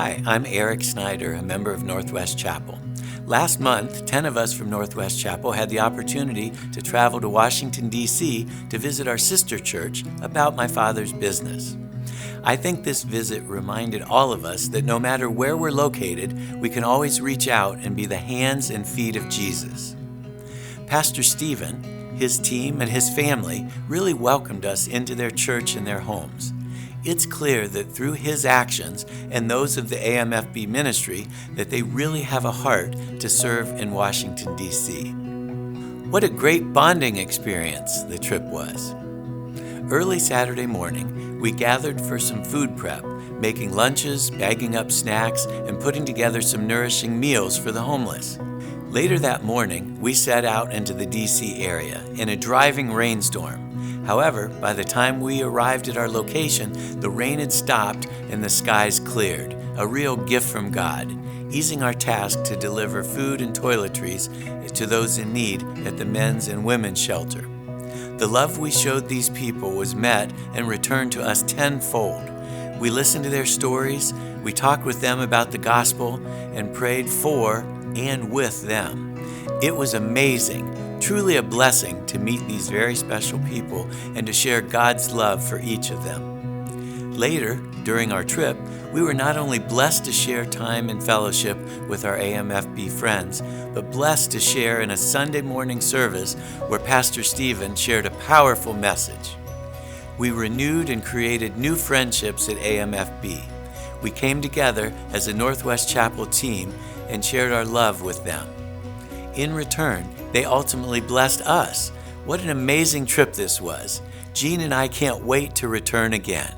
Hi, I'm Eric Snyder, a member of Northwest Chapel. Last month, 10 of us from Northwest Chapel had the opportunity to travel to Washington, D.C. to visit our sister church about my father's business. I think this visit reminded all of us that no matter where we're located, we can always reach out and be the hands and feet of Jesus. Pastor Stephen, his team, and his family really welcomed us into their church and their homes. It's clear that through his actions and those of the AMFB ministry that they really have a heart to serve in Washington, D.C. What a great bonding experience the trip was. Early Saturday morning, we gathered for some food prep, making lunches, bagging up snacks, and putting together some nourishing meals for the homeless. Later that morning, we set out into the D.C. area in a driving rainstorm. However, by the time we arrived at our location, the rain had stopped and the skies cleared, a real gift from God, easing our task to deliver food and toiletries to those in need at the men's and women's shelter. The love we showed these people was met and returned to us tenfold. We listened to their stories, we talked with them about the gospel, and prayed for and with them. It was amazing. Truly a blessing to meet these very special people and to share God's love for each of them. Later, during our trip, we were not only blessed to share time and fellowship with our AMFB friends, but blessed to share in a Sunday morning service where Pastor Stephen shared a powerful message. We renewed and created new friendships at AMFB. We came together as a Northwest Chapel team and shared our love with them. In return, they ultimately blessed us. What an amazing trip this was. Jean and I can't wait to return again.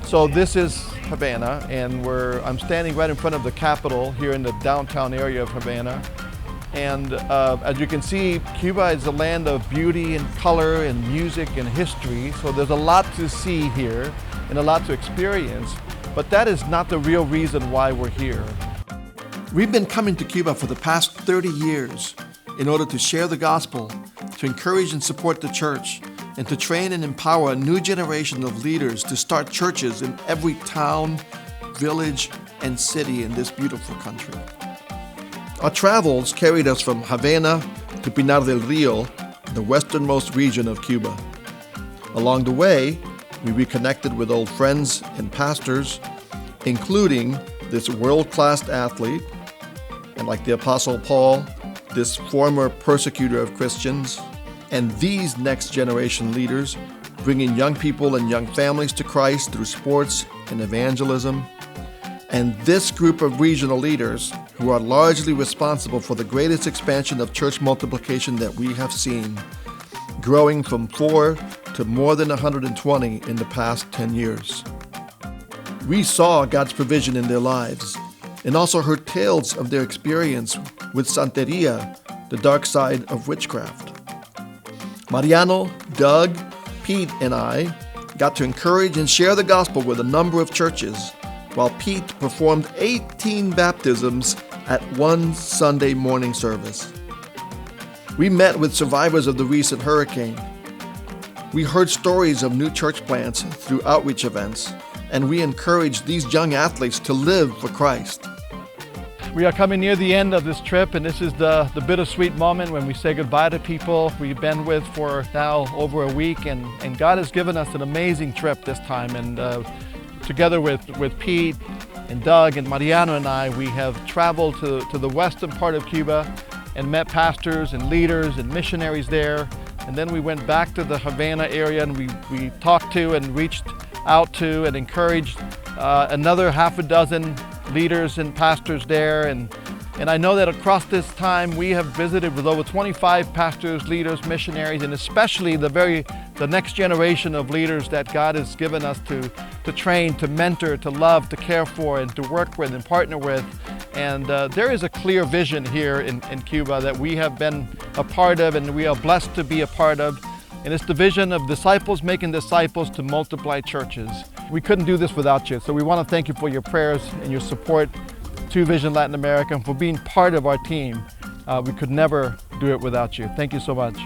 So this is Havana, and I'm standing right in front of the Capitol here in the downtown area of Havana. And as you can see, Cuba is a land of beauty and color and music and history. So there's a lot to see here and a lot to experience, but that is not the real reason why we're here. We've been coming to Cuba for the past 30 years in order to share the gospel, to encourage and support the church, and to train and empower a new generation of leaders to start churches in every town, village, and city in this beautiful country. Our travels carried us from Havana to Pinar del Rio, the westernmost region of Cuba. Along the way, we reconnected with old friends and pastors, including this world-class athlete, and like the Apostle Paul, this former persecutor of Christians, and these next-generation leaders, bringing young people and young families to Christ through sports and evangelism. And this group of regional leaders who are largely responsible for the greatest expansion of church multiplication that we have seen, growing from 4 to more than 120 in the past 10 years. We saw God's provision in their lives and also heard tales of their experience with Santeria, the dark side of witchcraft. Mariano, Doug, Pete, and I got to encourage and share the gospel with a number of churches, while Pete performed 18 baptisms at one Sunday morning service. We met with survivors of the recent hurricane. We heard stories of new church plants through outreach events, and we encouraged these young athletes to live for Christ. We are coming near the end of this trip, and this is the bittersweet moment when we say goodbye to people we've been with for now over a week, and God has given us an amazing trip this time. And together with Pete and Doug and Mariano and I, we have traveled to the western part of Cuba and met pastors and leaders and missionaries there. And then we went back to the Havana area, and we talked to and reached out to and encouraged another half a dozen leaders and pastors there. And I know that across this time we have visited with over 25 pastors, leaders, missionaries, and especially the next generation of leaders that God has given us to train, to mentor, to love, to care for, and to work with and partner with. And there is a clear vision here in Cuba that we have been a part of and we are blessed to be a part of. And it's the vision of disciples making disciples to multiply churches. we couldn't do this without you. So we want to thank you for your prayers and your support to Vision Latin America and for being part of our team. We could never do it without you. Thank you so much.